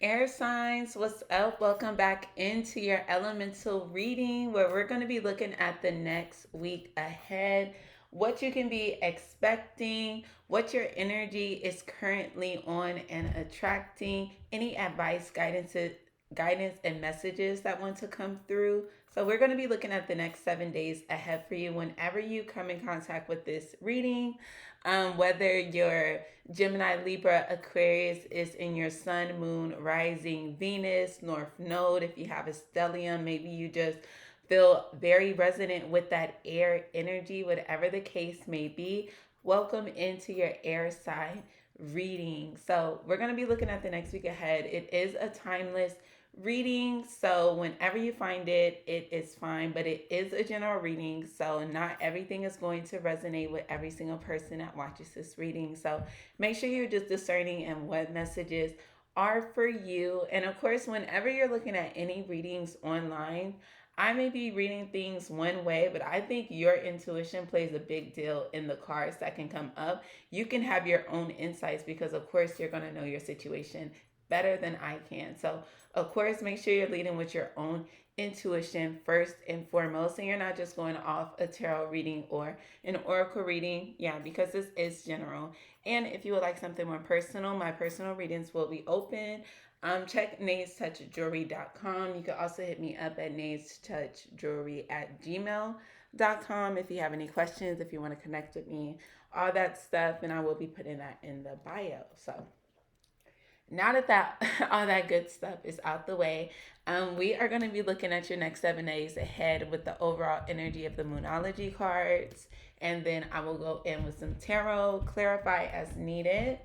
Air signs, what's up? Welcome back into your elemental reading where we're going to be looking at the next week ahead, what you can be expecting, what your energy is currently on and attracting, any advice, guidance and messages that want to come through. So we're going to be looking at the next 7 days ahead for you whenever you come in contact with this reading. Whether your Gemini, Libra, Aquarius is in your sun, moon, rising, Venus, North Node. If you have a stellium, maybe you just feel very resonant with that air energy, whatever the case may be. Welcome into your air sign reading. So, we're going to be looking at the next week ahead. It is a timeless reading, so whenever you find it, it is fine, but it is a general reading, so not everything is going to resonate with every single person that watches this reading. So make sure you're just discerning and what messages are for you. And of course, whenever you're looking at any readings online, I may be reading things one way, but I think your intuition plays a big deal in the cards that can come up. You can have your own insights because, of course, you're going to know your situation better than I can. So, of course, make sure you're leading with your own intuition first and foremost, and you're not just going off a tarot reading or an oracle reading. Yeah, because this is general. And if you would like something more personal, my personal readings will be open. Check naystouchjewelry.com. You can also hit me up at naystouchjewelry@gmail.com if you have any questions, if you want to connect with me, all that stuff, and I will be putting that in the bio. So now that all that good stuff is out the way, we are going to be looking at your next 7 days ahead with the overall energy of the Moonology cards, and then I will go in with some tarot, clarify as needed,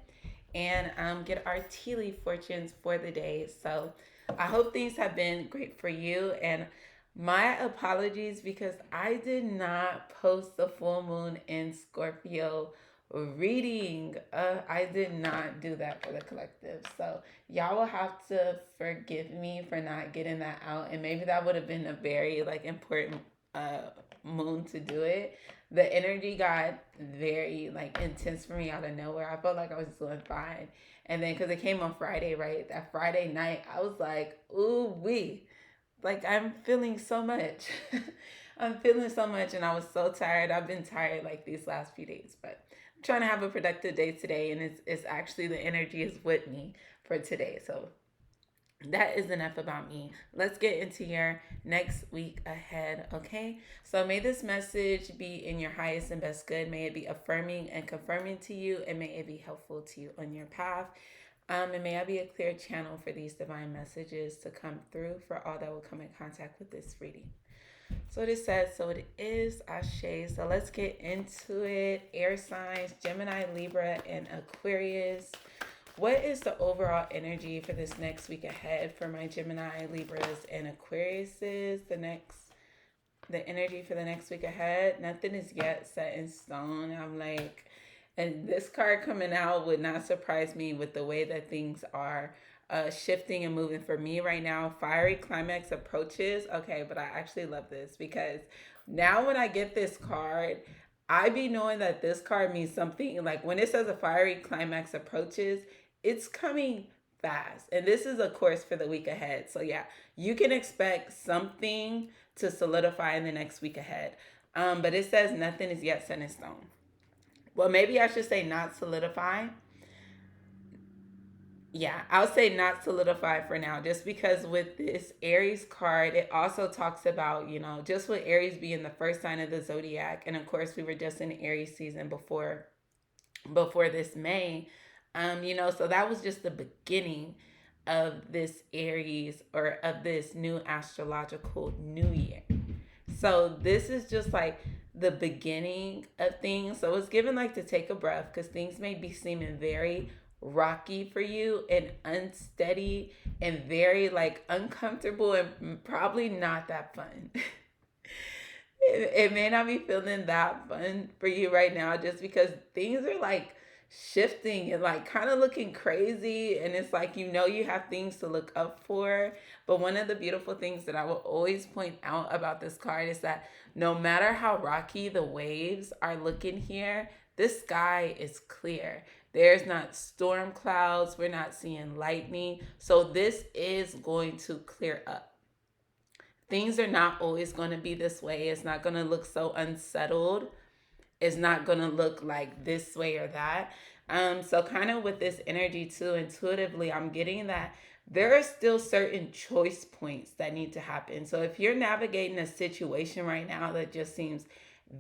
and get our tea leaf fortunes for the day. So I hope things have been great for you, and my apologies because I did not post the full moon in Scorpio reading. I did not do that for the collective. So y'all will have to forgive me for not getting that out. And maybe that would have been a very like important uh moon to do it. The energy got very like intense for me out of nowhere. I felt like I was doing fine. And then because it came on Friday, right? That Friday night, I was like, ooh wee. Like I'm feeling so much. I'm feeling so much and I was so tired. I've been tired like these last few days, but I'm trying to have a productive day today and it's actually the energy is with me for today. So that is enough about me. Let's get into your next week ahead, okay? So may this message be in your highest and best good. May it be affirming and confirming to you, and may it be helpful to you on your path. And may I be a clear channel for these divine messages to come through for all that will come in contact with this reading. So it says, so it is Ashe. So let's get into it. Air signs, Gemini, Libra, and Aquarius. What is the overall energy for this next week ahead for my Gemini, Libras, and Aquariuses? The energy for the next week ahead. Nothing is yet set in stone. I'm like, and this card coming out would not surprise me with the way that things are shifting and moving for me right now. Fiery climax approaches. Okay, but I actually love this because now when I get this card, I be knowing that this card means something. Like when it says a fiery climax approaches, it's coming fast. And this is a course for the week ahead. So yeah, you can expect something to solidify in the next week ahead. But it says nothing is yet set in stone. Well, maybe I should say not solidify. Yeah, I'll say not solidify for now, just because with this Aries card, it also talks about, just with Aries being the first sign of the zodiac. And of course, we were just in Aries season before this May. So that was just the beginning of this Aries or of this new astrological new year. So this is just like the beginning of things. So it's given like to take a breath because things may be seeming very rocky for you and unsteady and very like uncomfortable and probably not that fun. It may not be feeling that fun for you right now just because things are like shifting and like kind of looking crazy, and it's like you have things to look up for. But one of the beautiful things that I will always point out about this card is that no matter how rocky the waves are looking here, this sky is clear. There's not storm clouds. We're not seeing lightning. So this is going to clear up. Things are not always going to be this way. It's not going to look so unsettled. It's not going to look like this way or that. So kind of with this energy too, intuitively, I'm getting that there are still certain choice points that need to happen. So if you're navigating a situation right now that just seems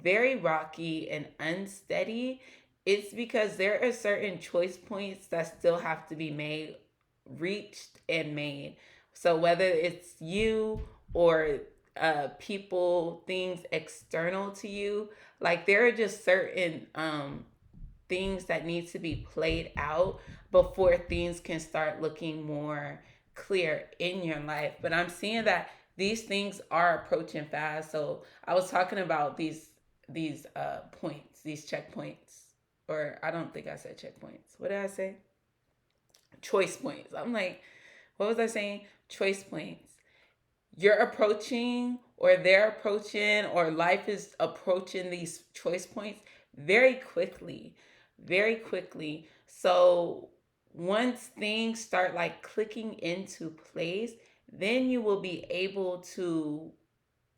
very rocky and unsteady, it's because there are certain choice points that still have to be made, reached, and made. So whether it's you or people, things external to you, like there are just certain things that need to be played out before things can start looking more clear in your life. But I'm seeing that these things are approaching fast. So I was talking about these points, these checkpoints, or I don't think I said checkpoints. What did I say? Choice points. I'm like, what was I saying? Choice points. You're approaching, or they're approaching, or life is approaching these choice points very quickly, very quickly. So once things start like clicking into place, then you will be able to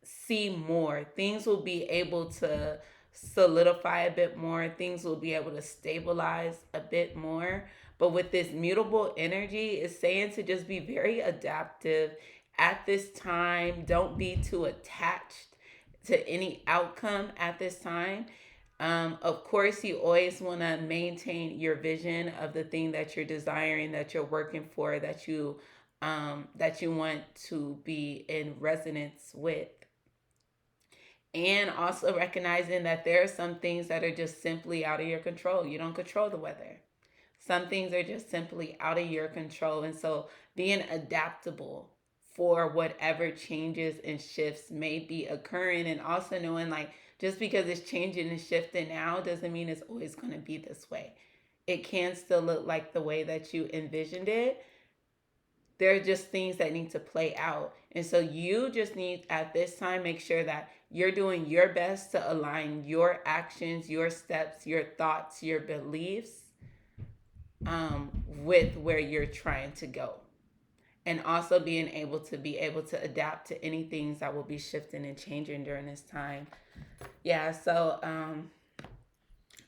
see more. Things will be able to solidify a bit more. Things will be able to stabilize a bit more. But with this mutable energy, it's saying to just be very adaptive at this time. Don't be too attached to any outcome at this time. Of course, you always want to maintain your vision of the thing that you're desiring, that you're working for, that you want to be in resonance with, and also recognizing that there are some things that are just simply out of your control. You don't control the weather. Some things are just simply out of your control. And so being adaptable for whatever changes and shifts may be occurring, and also knowing like just because it's changing and shifting now doesn't mean it's always going to be this way. It can still look like the way that you envisioned it. There are just things that need to play out. And so you just need at this time make sure that you're doing your best to align your actions, your steps, your thoughts, your beliefs with where you're trying to go. And also being able to adapt to any things that will be shifting and changing during this time. Yeah, so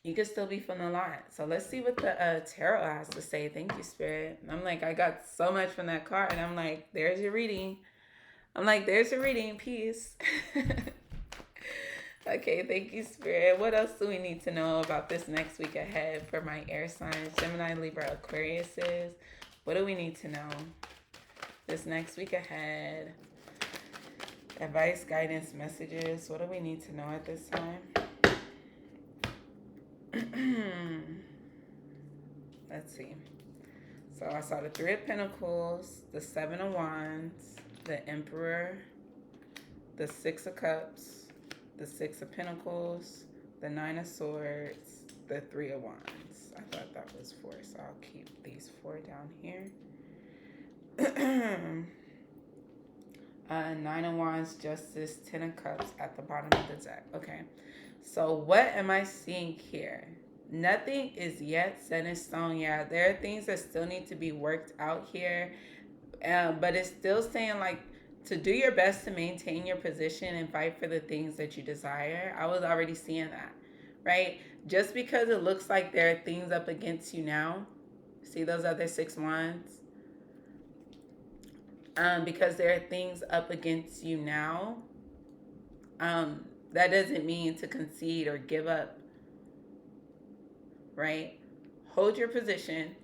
you can still be feeling a lot. So let's see what the tarot has to say. Thank you, Spirit. I'm like, I got so much from that card. And I'm like, there's your reading. There's your reading. Peace. Okay, thank you, Spirit. What else do we need to know about this next week ahead for my air signs, Gemini, Libra, Aquariuses? What do we need to know this next week ahead? Advice, guidance, messages. What do we need to know at this time? Let's see. So I saw the Three of Pentacles, the Seven of Wands, the Emperor, the Six of Cups, the Six of Pentacles, the Nine of Swords, the Three of Wands. I thought that was four, so I'll keep these four down here. Nine of Wands, Justice, Ten of Cups at the bottom of the deck. Okay, so what am I seeing here? Nothing is yet set in stone. Yeah, there are things that still need to be worked out here, but it's still saying like to do your best to maintain your position and fight for the things that you desire. I was already seeing that, right? Just because it looks like there are things up against you now, see those other six wands? Because there are things up against you now, that doesn't mean to concede or give up, right? Hold your position.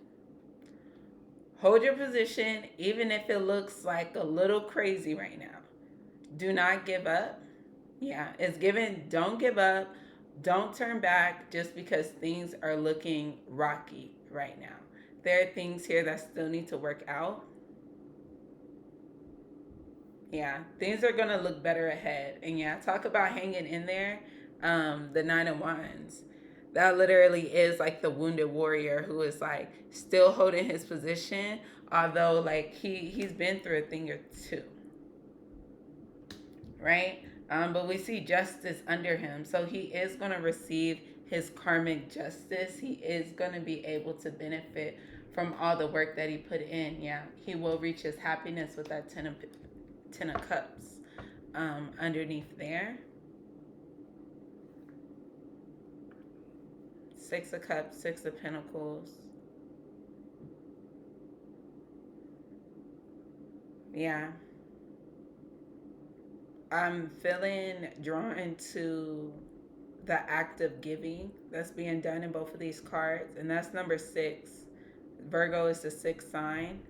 Hold your position even if it looks like a little crazy right now. Do not give up. Yeah, it's given. Don't give up. Don't turn back just because things are looking rocky right now. There are things here that still need to work out. Yeah, things are going to look better ahead. And yeah, talk about hanging in there. The Nine of Wands. That literally is like the wounded warrior who is like still holding his position, although like he's been through a thing or two, right? But we see justice under him, so he is going to receive his karmic justice, he is going to be able to benefit from all the work that he put in. Yeah, he will reach his happiness with that ten of cups underneath there. Six of cups, six of pentacles. Yeah, I'm feeling drawn to the act of giving that's being done in both of these cards, and that's number 6. Virgo is the sixth sign.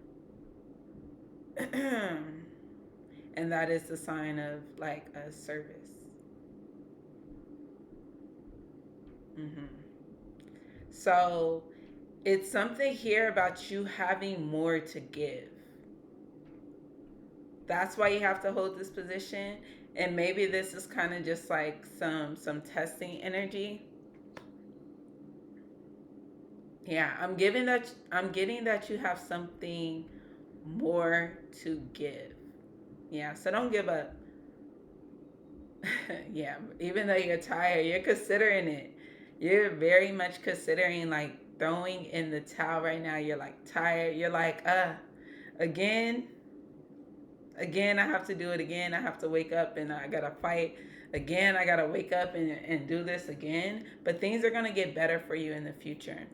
And that is the sign of like a service. Mm-hmm. So it's something here about you having more to give. That's why you have to hold this position. And maybe this is kind of just like some testing energy. Yeah, I'm getting that you have something more to give. Yeah, so don't give up. Yeah, even though you're tired, you're considering it. You're very much considering like throwing in the towel right now. You're like tired. You're like, again, again, I have to do it again. I have to wake up and I gotta fight again. I gotta wake up and do this again. But things are gonna get better for you in the future.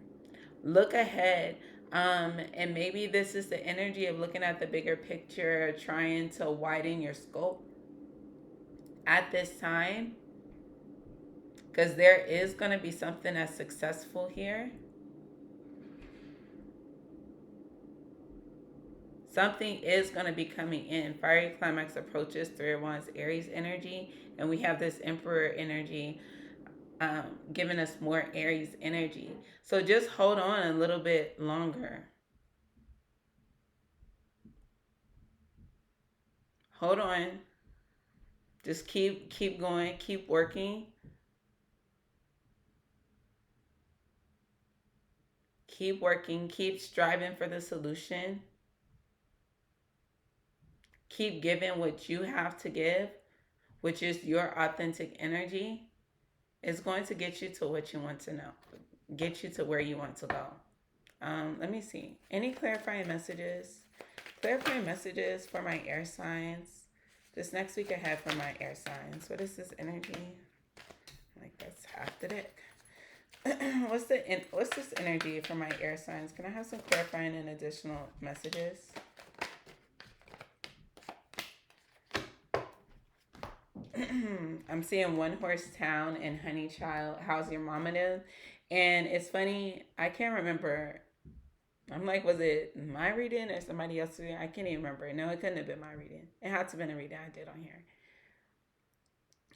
Look ahead. And maybe this is the energy of looking at the bigger picture, trying to widen your scope at this time, because there is going to be something that's successful here. Something is going to be coming in. Fiery climax approaches, 3 of Wands, Aries energy, and we have this Emperor energy giving us more Aries energy. So just hold on a little bit longer. Hold on. Just keep going, keep working. Keep working, keep striving for the solution. Keep giving what you have to give, which is your authentic energy. It's going to get you to what you want to know, get you to where you want to go. Let me see. Any clarifying messages? Clarifying messages for my air signs. This next week ahead for my air signs. What is this energy? Like that's half the deck. What's this energy for my air signs? Can I have some clarifying and additional messages? I'm seeing One Horse Town and Honey Child. How's your mama doing? And it's funny, I can't remember. I'm like, was it my reading or somebody else's reading? I can't even remember. No, it couldn't have been my reading. It had to have been a reading I did on here.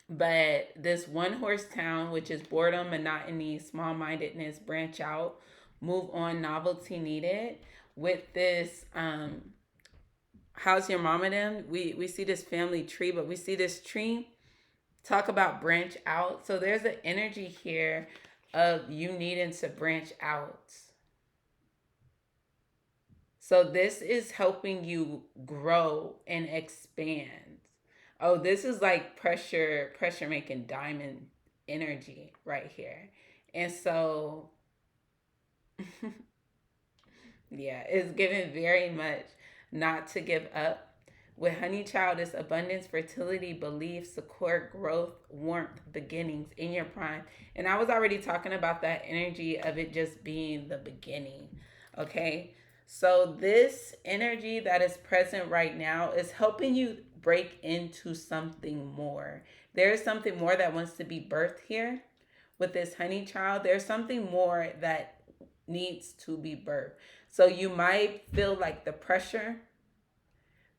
But this One Horse Town, which is boredom, monotony, small mindedness, branch out, move on, novelty needed. With this, how's your mama then? We see this family tree, but we see this tree talk about branch out. So there's an energy here of you needing to branch out. So this is helping you grow and expand. Oh, this is like pressure making diamond energy right here. And so yeah, it's given very much not to give up. With Honey Child, it's abundance, fertility, belief, support, growth, warmth, beginnings in your prime. And I was already talking about that energy of it just being the beginning. Okay. So this energy that is present right now is helping you break into something more. There's something more that wants to be birthed here with this Honey Child. There's something more that needs to be birthed. So you might feel like the pressure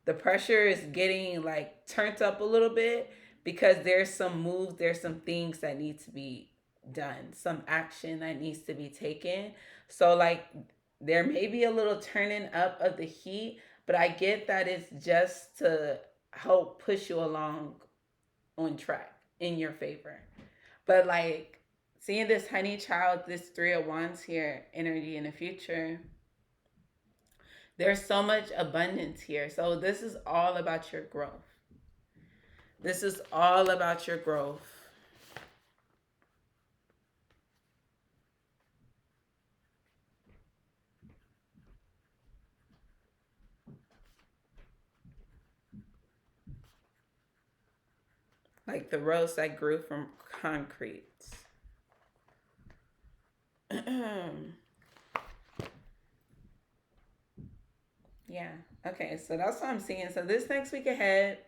is getting like turned up a little bit because there's some moves, there's some things that need to be done, some action that needs to be taken. So like there may be a little turning up of the heat, but I get that it's just to help push you along on track in your favor. But like seeing this Honey Child, this 3 of Wands here energy in the future, there's so much abundance here. So this is all about your growth. This is all about your growth. like the rose that grew from concrete. Yeah. Okay. So that's what I'm seeing. So this next week ahead,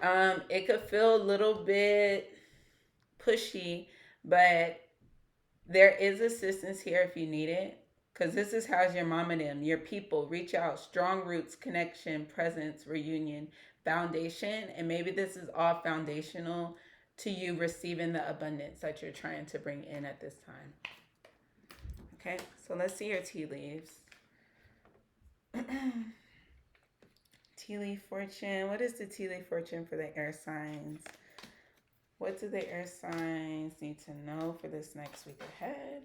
it could feel a little bit pushy, but there is assistance here if you need it. Because this is how's your mom and them, your people. Reach out, strong roots, connection, presence, reunion, foundation. And maybe this is all foundational to you receiving the abundance that you're trying to bring in at this time. Okay, so let's see your tea leaves. Tea leaf fortune. What is the tea leaf fortune for the air signs? What do the air signs need to know for this next week ahead?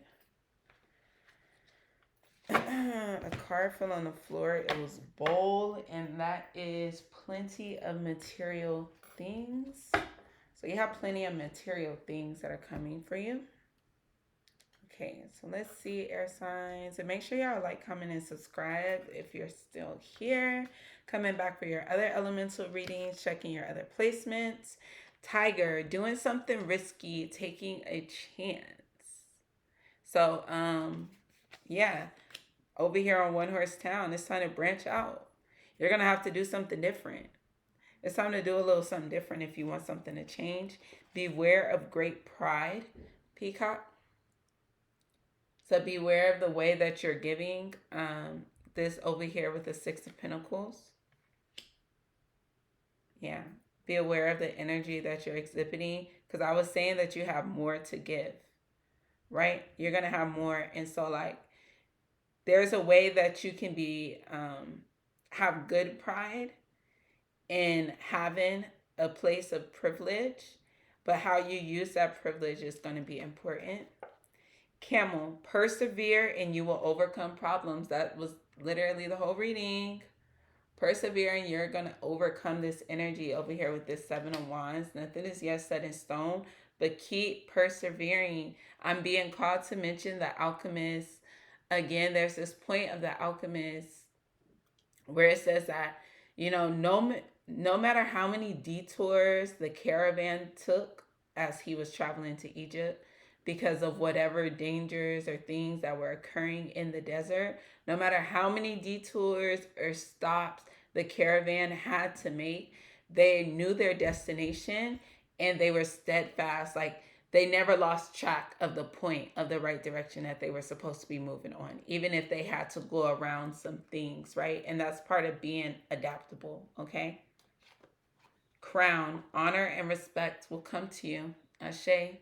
A card fell on the floor. It was bowl, and that is plenty of material things. So you have plenty of material things that are coming for you. Okay, so let's see air signs. And make sure y'all like, comment, and subscribe if you're still here. Coming back for your other elemental readings, checking your other placements. Tiger, doing something risky, taking a chance. So, yeah, over here on One Horse Town, it's time to branch out. You're going to have to do something different. It's time to do a little something different if you want something to change. Beware of great pride, Peacock. So beware of the way that you're giving. This over here with the Six of Pentacles. Yeah. Be aware of the energy that you're exhibiting. Because I was saying that you have more to give. Right? You're going to have more. And so like, there's a way that you can be, have good pride in having a place of privilege. But how you use that privilege is going to be important. Camel, persevere and you will overcome problems. That was literally the whole reading. Persevere and you're going to overcome this energy over here with this Seven of Wands. Nothing is yet set in stone, but keep persevering. I'm being called to mention the Alchemist. Again, there's this point of the Alchemist where it says that, you know, no matter how many detours the caravan took as he was traveling to Egypt, because of whatever dangers or things that were occurring in the desert, no matter how many detours or stops the caravan had to make, they knew their destination and they were steadfast. Like they never lost track of the point of the right direction that they were supposed to be moving on, even if they had to go around some things, right? And that's part of being adaptable, okay? Crown, honor and respect will come to you. Ashe.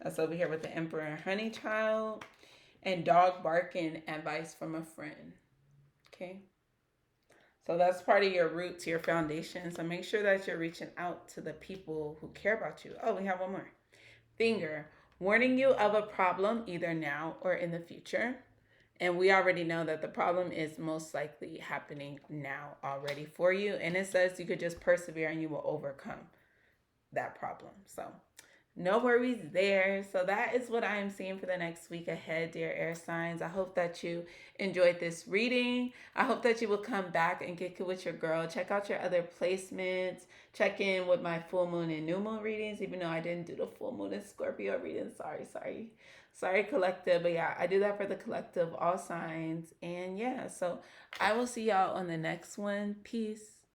That's over here with the Emperor and Honeychild. And dog barking, advice from a friend. Okay. So that's part of your roots, your foundation. So make sure that you're reaching out to the people who care about you. Oh, we have one more. Finger, warning you of a problem either now or in the future. And we already know that the problem is most likely happening now already for you. And it says you could just persevere and you will overcome that problem. So no worries there. So that is what I am seeing for the next week ahead, dear air signs. I hope that you enjoyed this reading. I hope that you will come back and get good with your girl. Check out your other placements. Check in with my full moon and new moon readings, even though I didn't do the full moon and Scorpio reading. Sorry, collective. But yeah, I do that for the collective, all signs. And yeah, so I will see y'all on the next one. Peace.